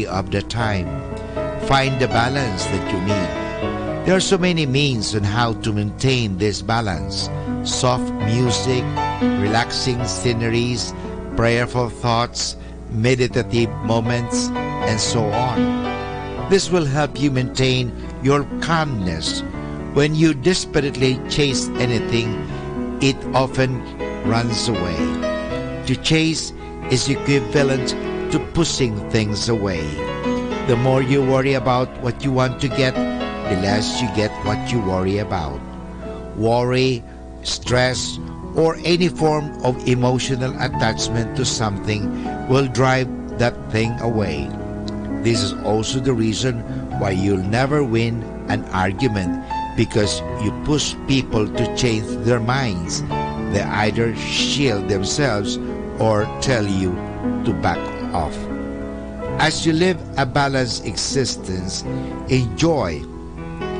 majority of the time. Find the balance that you need. There are so many means on how to maintain this balance. Soft music, relaxing sceneries, prayerful thoughts, meditative moments, and so on. This will help you maintain your calmness. When you desperately chase anything, it often runs away. To chase is equivalent to pushing things away. The more you worry about what you want to get, the less you get what you worry about. Worry, stress, or any form of emotional attachment to something will drive that thing away. This is also the reason why you'll never win an argument, because you push people to change their minds. They either shield themselves or tell you to back off. As you live a balanced existence, enjoy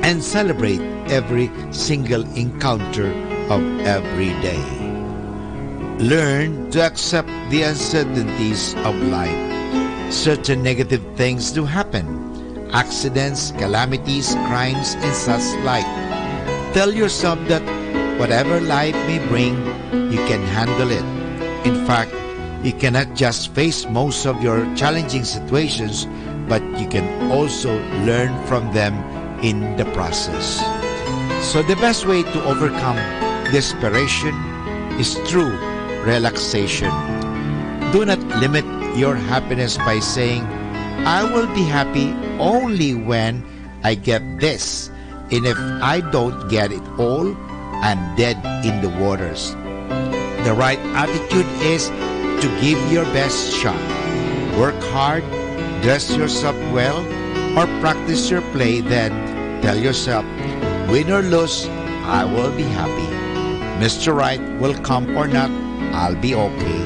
and celebrate every single encounter of every day. Learn to accept the uncertainties of life. Certain negative things do happen. Accidents, calamities, crimes, and such like. Tell yourself that whatever life may bring, you can handle it. In fact, you cannot just face most of your challenging situations, but you can also learn from them in the process. So the best way to overcome desperation is through relaxation. Do not limit your happiness by saying, I will be happy only when I get this, and if I don't get it all, I'm dead in the waters. The right attitude is to give your best shot. Work hard, dress yourself well, or practice your play, then tell yourself, win or lose, I will be happy. Mr. Right will come or not, I'll be okay.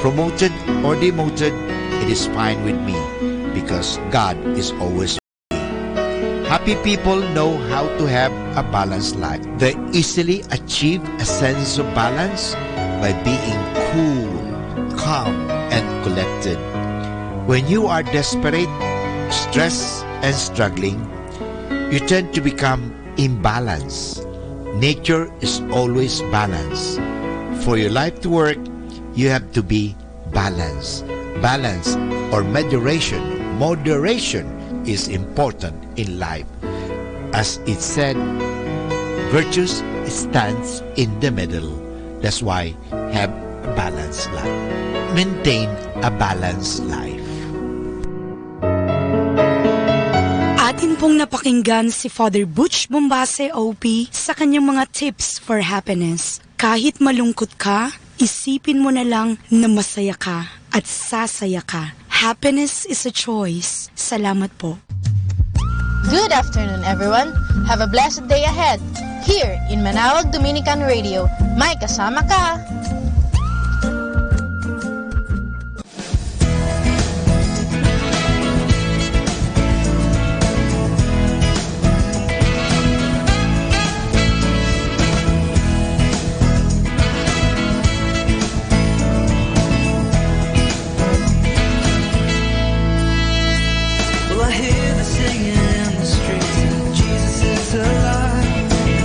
Promoted or demoted, it is fine with me, because God is always with me. Happy people know how to have a balanced life. They easily achieve a sense of balance by being cool, calm, and collected. When you are desperate, stressed, and struggling, you tend to become imbalanced. Nature is always balanced. For your life to work, you have to be balanced. Balance or moderation is important in life. As it said, virtue stands in the middle. That's why have a balanced life. Maintain a balanced life. Atin pong napakinggan si Father Butch Bombase OP sa kanyang mga tips for happiness. Kahit malungkot ka, isipin mo na lang na masaya ka at sasaya ka. Happiness is a choice. Salamat po. Good afternoon, everyone. Have a blessed day ahead. Here in Manaoag Dominican Radio, may kasama ka.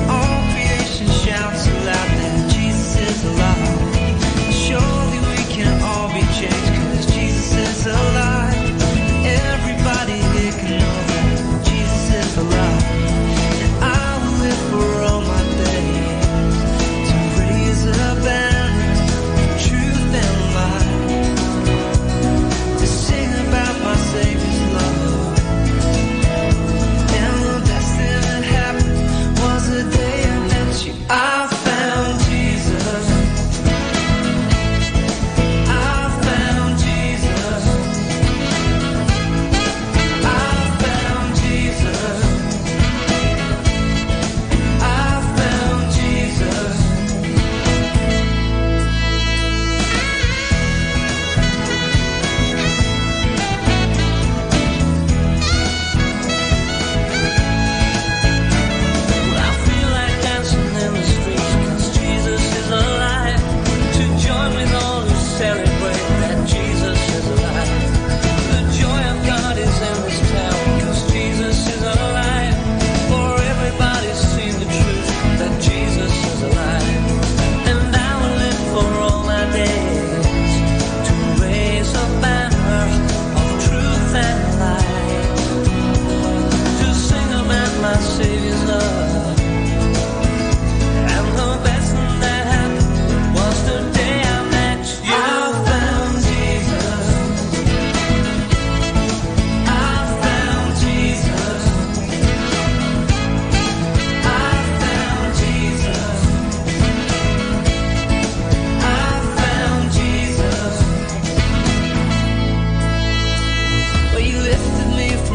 All creation shouts aloud that Jesus is alive.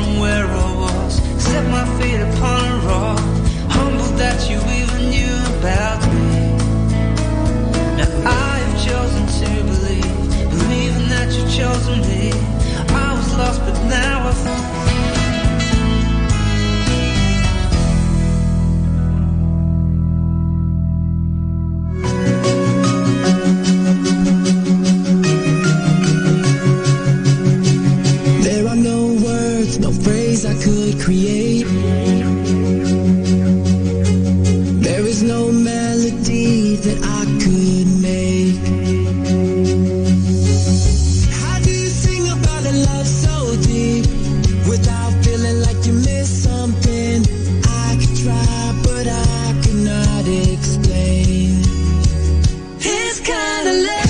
from where I was, set my feet upon a rock, humbled that you even knew about me. Now I have chosen to believing that you've chosen me. I was lost, but now I found. No phrase I could create. There is no melody that I could make. How do you sing about a love so deep without feeling like you missed something? I could try, but I could not explain. This kind of love.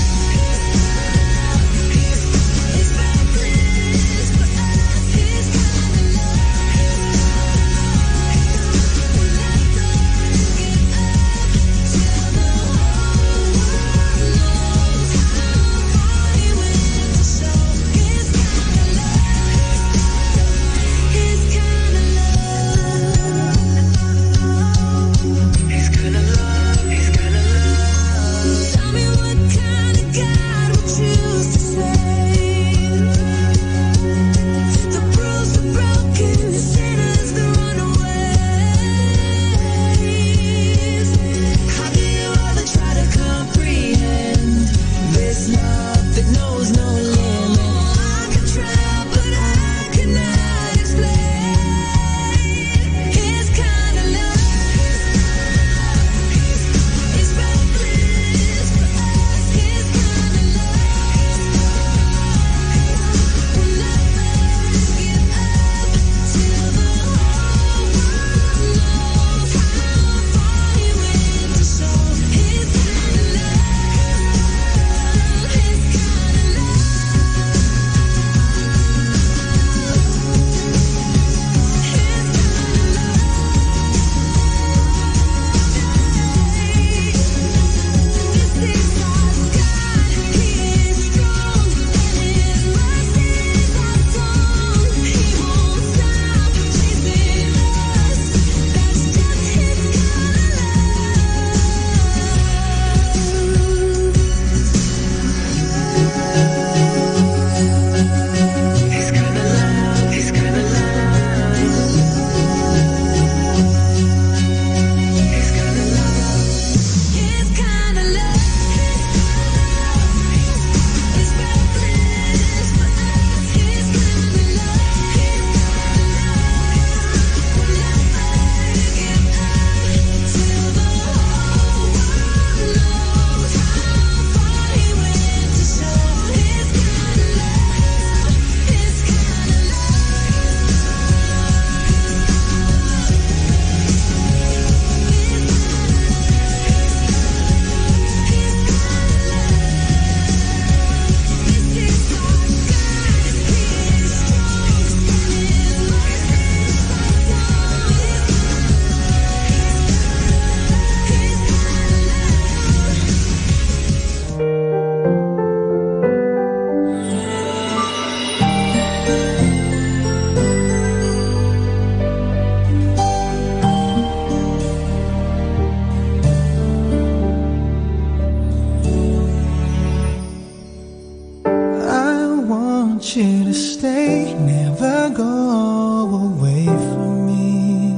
You to stay, never go away from me.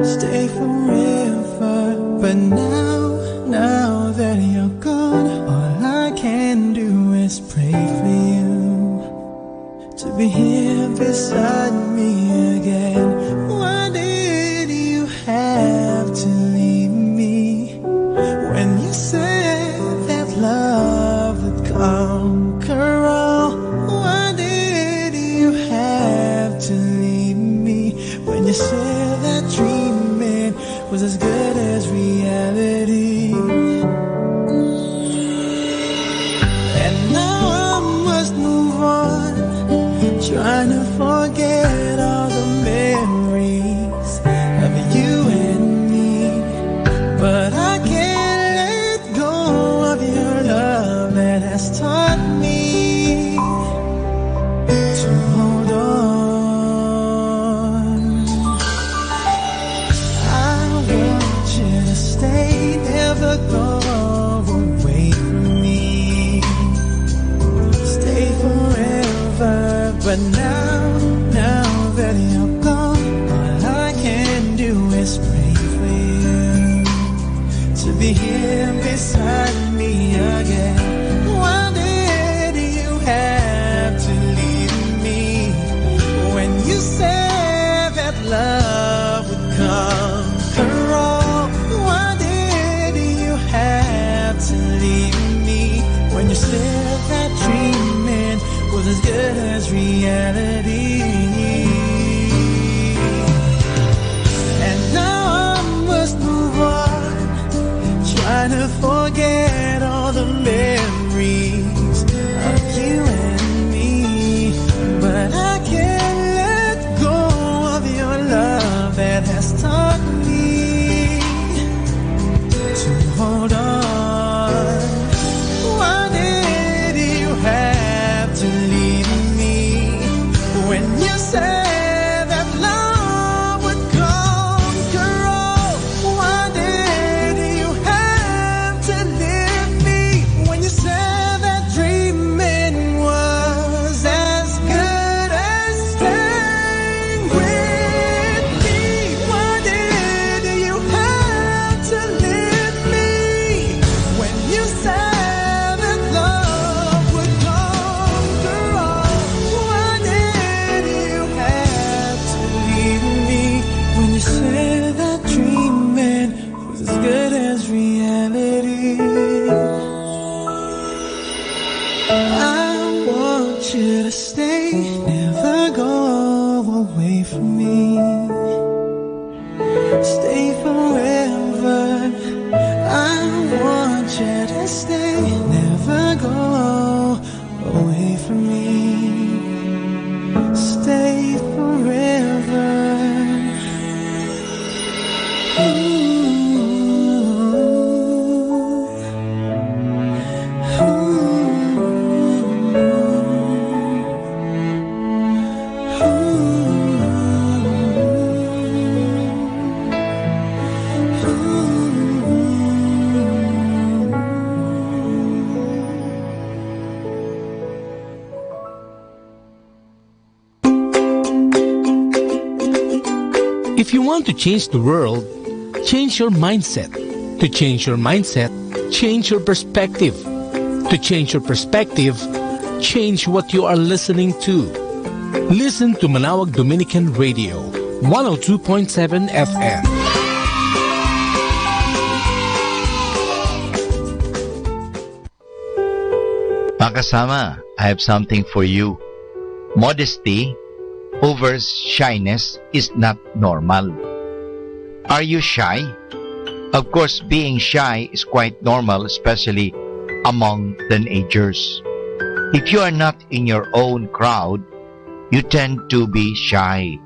Stay forever, but now that you're gone, all I can do is pray for you to be here beside me again. Why did you have to leave me when you said that love would conquer all? To leave me when you said that dreaming was as good as reality. And now I must move on, trying to forget all the memories of you and me. But I can't let go of your love that has taught me to hold on. that you're gone, all I can do is pray for you to be here beside me again. Why did you have to leave me when you said that love would conquer all? Why did you have to leave me when you said that dreaming was as good as reality? And now I must move on, trying to forget all the memories of you and me. But I can't let go of your love that has taught me to hold on. Why did you have to leave me when you said that love would conquer all? Why did you have to leave me when you said that dreaming was as good as staying with me? Why did you have to leave me when you said that love would conquer all? Why did you have to leave me when you said that dreaming was as good as reality? I want you to stay, never go away from me. Stay forever. I want you to stay, never go away from me. Stay forever. If you want to change the world, change your mindset. To change your mindset, change your perspective. To change your perspective, change what you are listening to. Listen to Manaoag Dominican Radio, 102.7 FM. Mga kasama, I have something for you. Modesty over shyness is not normal. Are you shy? Of course, being shy is quite normal, especially among teenagers. If you are not in your own crowd, you tend to be shy.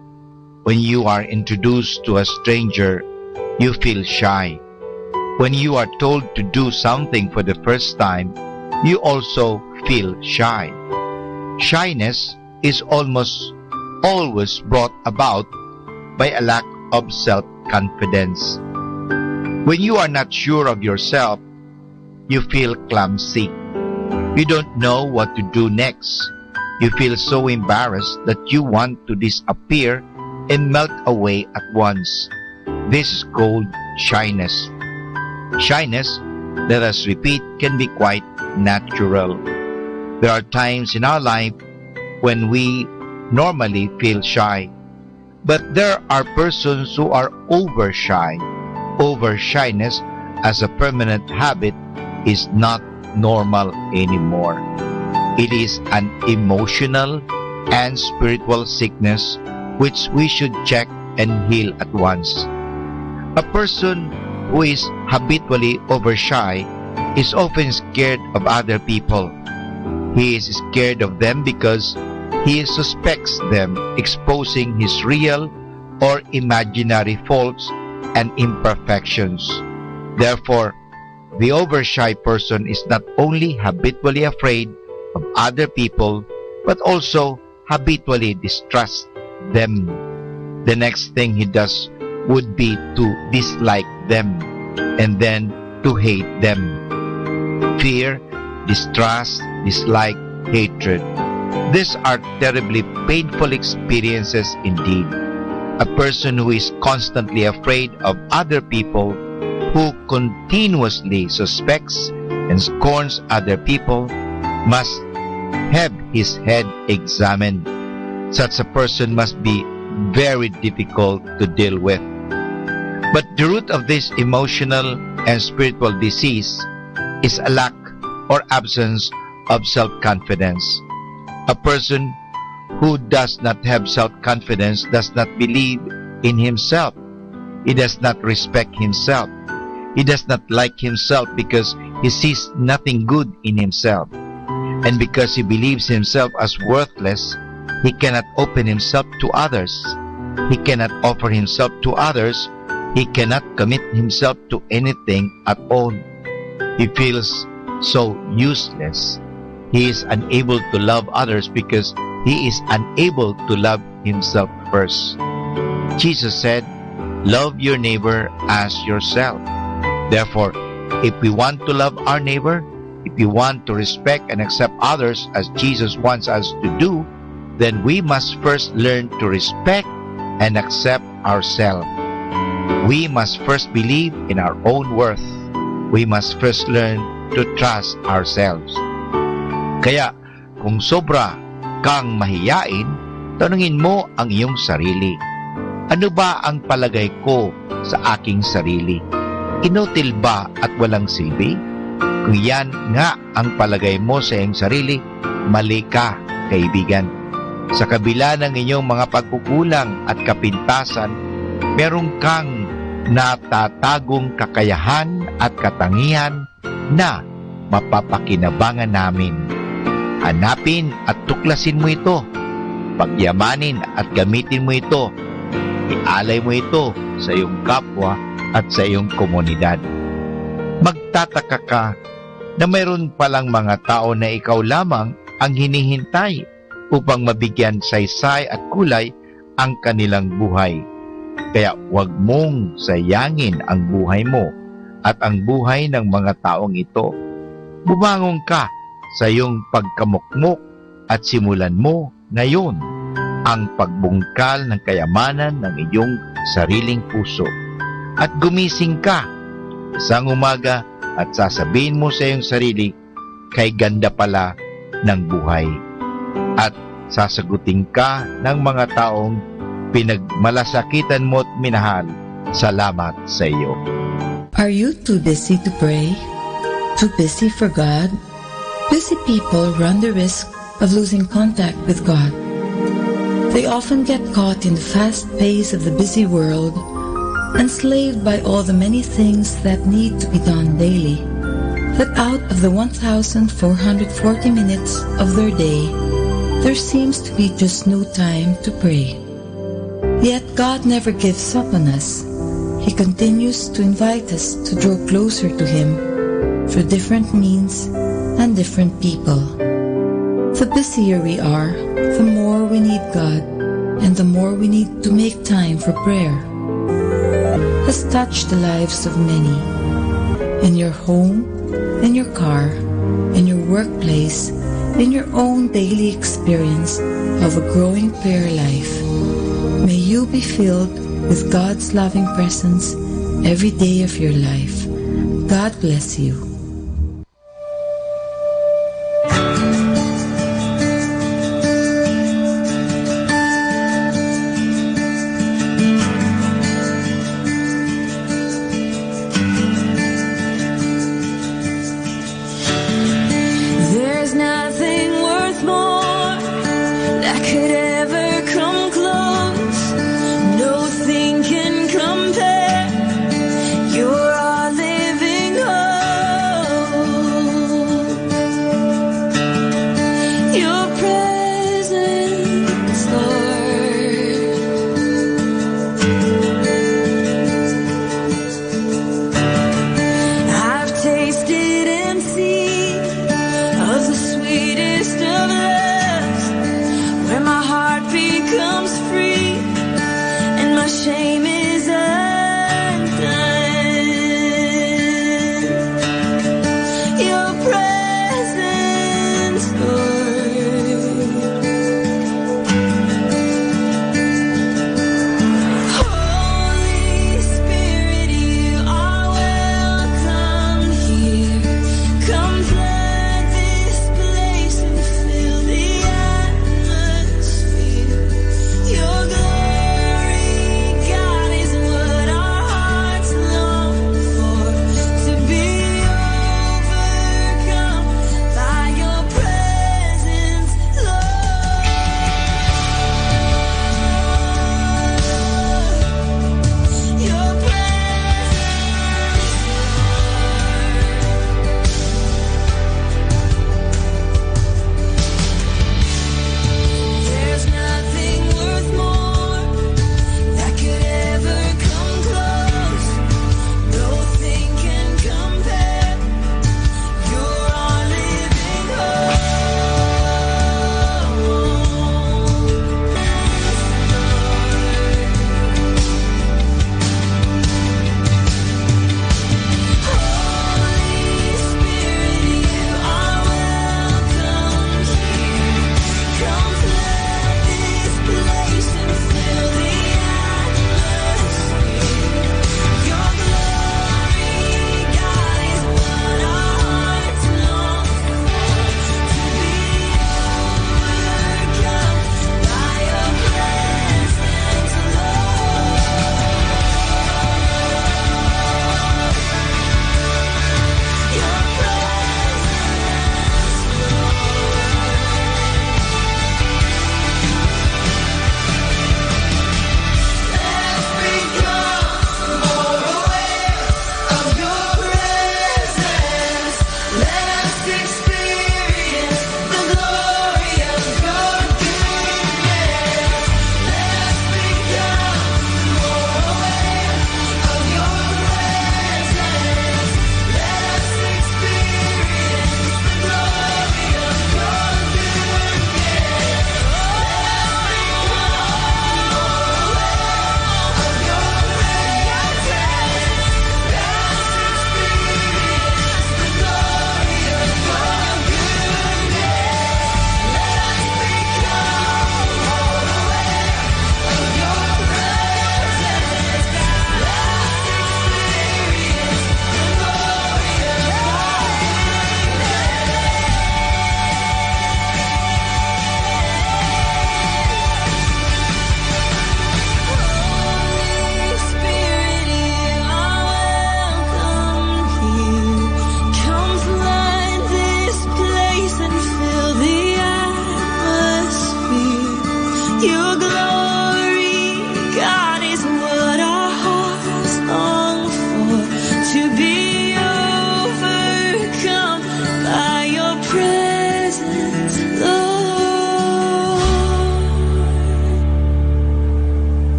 When you are introduced to a stranger, you feel shy. When you are told to do something for the first time, you also feel shy. Shyness is almost always brought about by a lack of self-confidence. When you are not sure of yourself, you feel clumsy. You don't know what to do next. You feel so embarrassed that you want to disappear and melt away at once. This is called shyness. Shyness, let us repeat, can be quite natural. There are times in our life when we normally feel shy. But there are persons who are over shy. Over shyness as a permanent habit is not normal anymore. It is an emotional and spiritual sickness which we should check and heal at once. A person who is habitually over shy is often scared of other people. He is scared of them because he suspects them exposing his real or imaginary faults and imperfections. Therefore, the over-shy person is not only habitually afraid of other people, but also habitually distrusts them. The next thing he does would be to dislike them and then to hate them. Fear, distrust, dislike, hatred. These are terribly painful experiences indeed. A person who is constantly afraid of other people, who continuously suspects and scorns other people, must have his head examined. Such a person must be very difficult to deal with. But the root of this emotional and spiritual disease is a lack or absence of self-confidence. A person who does not have self-confidence does not believe in himself. He does not respect himself. He does not like himself because he sees nothing good in himself. And because he believes himself as worthless, he cannot open himself to others. He cannot offer himself to others. He cannot commit himself to anything at all. He feels so useless. He is unable to love others because he is unable to love himself first. Jesus said, "Love your neighbor as yourself." Therefore, if we want to love our neighbor, if we want to respect and accept others as Jesus wants us to do, then we must first learn to respect and accept ourselves. We must first believe in our own worth. We must first learn to trust ourselves. Kaya, kung sobra kang mahiyain, tanungin mo ang iyong sarili. Ano ba ang palagay ko sa aking sarili? Inutil ba at walang silbi? Kung yan nga ang palagay mo sa iyong sarili, mali ka, kaibigan. Sa kabila ng inyong mga pagkukulang at kapintasan, meron kang natatagong kakayahan at katangian na mapapakinabangan namin. Hanapin at tuklasin mo ito. Pagyamanin at gamitin mo ito. Ialay mo ito sa iyong kapwa at sa iyong komunidad. Magtataka ka na mayroon palang mga tao na ikaw lamang ang hinihintay upang mabigyan saysay at kulay ang kanilang buhay. Kaya huwag mong sayangin ang buhay mo at ang buhay ng mga taong ito. Bumangon ka sa iyong pagkamukmok at simulan mo ngayon ang pagbungkal ng kayamanan ng iyong sariling puso. At gumising ka isang umaga at sasabihin mo sa iyong sarili, kay ganda pala ng buhay. At sasagutin ka ng mga taong pinagmalasakitan mo at minahal. Salamat sa iyo. Are you too busy to pray? Too busy for God? Busy people run the risk of losing contact with God. They often get caught in the fast pace of the busy world, enslaved by all the many things that need to be done daily, that out of the 1,440 minutes of their day, there seems to be just no time to pray. Yet God never gives up on us. He continues to invite us to draw closer to Him through different means and different people. The busier we are, the more we need God, and the more we need to make time for prayer. Has touched the lives of many. In your home, in your car, in your workplace, in your own daily experience of a growing prayer life. May you be filled with God's loving presence every day of your life. God bless you.